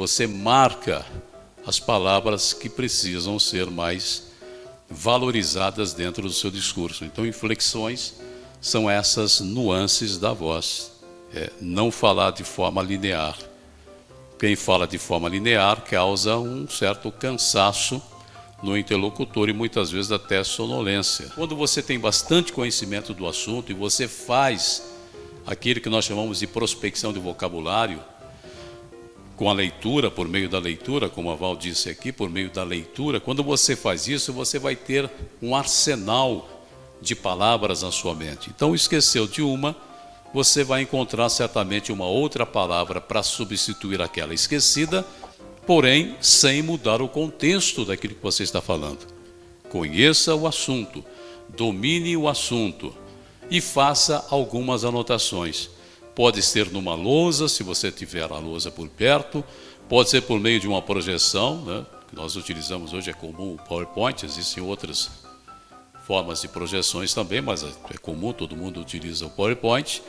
você marca as palavras que precisam ser mais valorizadas dentro do seu discurso. Então, inflexões são essas nuances da voz. Não falar de forma linear. Quem fala de forma linear causa um certo cansaço no interlocutor e muitas vezes até sonolência. Quando você tem bastante conhecimento do assunto e você faz aquilo que nós chamamos de prospecção de vocabulário, com a leitura, por meio da leitura, como a Val disse aqui, por meio da leitura, quando você faz isso, você vai ter um arsenal de palavras na sua mente. Então, esqueceu de uma, você vai encontrar certamente uma outra palavra para substituir aquela esquecida, porém, sem mudar o contexto daquilo que você está falando. Conheça o assunto, domine o assunto e faça algumas anotações. Pode ser numa lousa, se você tiver a lousa por perto, pode ser por meio de uma projeção, né? Que nós utilizamos hoje, é comum o PowerPoint, existem outras formas de projeções também, mas é comum, todo mundo utiliza o PowerPoint.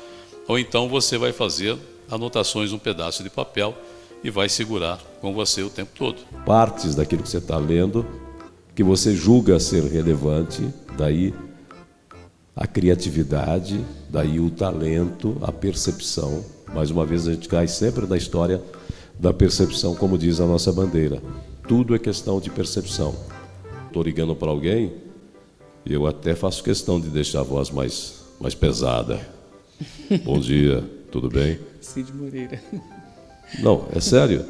Ou então você vai fazer anotações num pedaço de papel e vai segurar com você o tempo todo. Partes daquilo que você está lendo, que você julga ser relevante, daí a criatividade, daí o talento, a percepção. Mais uma vez a gente cai sempre na história da percepção, como diz a nossa bandeira. Tudo é questão de percepção. Estou ligando para alguém e eu até faço questão de deixar a voz mais pesada. Bom dia, tudo bem? Cid Moreira. Não, é sério.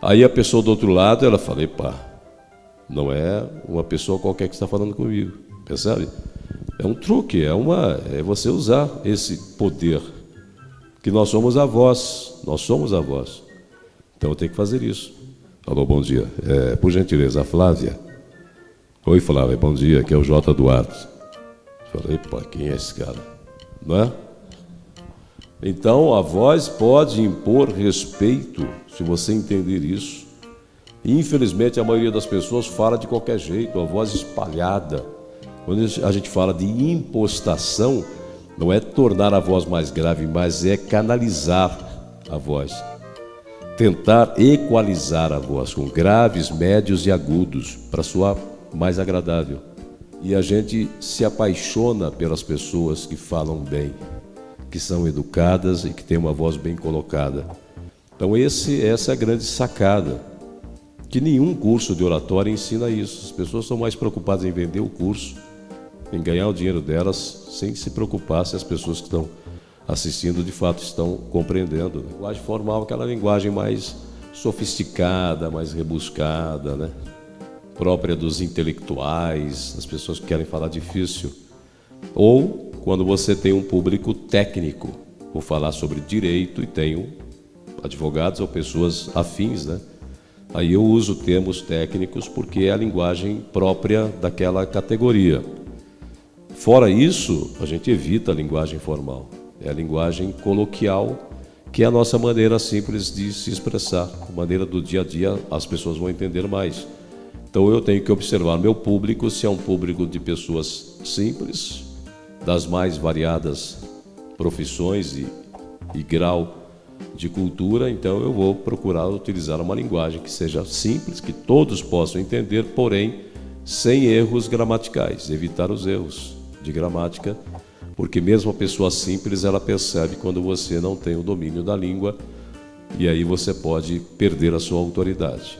Aí a pessoa do outro lado, ela fala, epá, não é uma pessoa qualquer que está falando comigo, percebe? É um truque, é você usar esse poder, que nós somos a voz, Então eu tenho que fazer isso. Alô, bom dia. Por gentileza, a Flávia. Oi, Flávia, bom dia, aqui é o J. Duarte. Falei, pá, quem é esse cara? Não é? Então a voz pode impor respeito, se você entender isso. E, infelizmente, a maioria das pessoas fala de qualquer jeito, a voz espalhada. Quando a gente fala de impostação, não é tornar a voz mais grave, mas é canalizar a voz. Tentar equalizar a voz com graves, médios e agudos, para soar mais agradável. E a gente se apaixona pelas pessoas que falam bem, que são educadas e que têm uma voz bem colocada. Então essa é a grande sacada, que nenhum curso de oratória ensina isso. As pessoas são mais preocupadas em vender o curso, em ganhar o dinheiro delas, sem se preocupar se as pessoas que estão assistindo de fato estão compreendendo. A linguagem formal é aquela linguagem mais sofisticada, mais rebuscada, né? Própria dos intelectuais, das pessoas que querem falar difícil. Ou quando você tem um público técnico, vou falar sobre direito e tenho advogados ou pessoas afins, né? Aí eu uso termos técnicos porque é a linguagem própria daquela categoria. Fora isso, a gente evita a linguagem formal. É a linguagem coloquial, que é a nossa maneira simples de se expressar. A maneira do dia a dia, as pessoas vão entender mais. Então eu tenho que observar meu público, se é um público de pessoas simples, das mais variadas profissões e grau de cultura, então eu vou procurar utilizar uma linguagem que seja simples, que todos possam entender, porém sem erros gramaticais, evitar os erros de gramática, porque mesmo a pessoa simples, ela percebe quando você não tem o domínio da língua, e aí você pode perder a sua autoridade.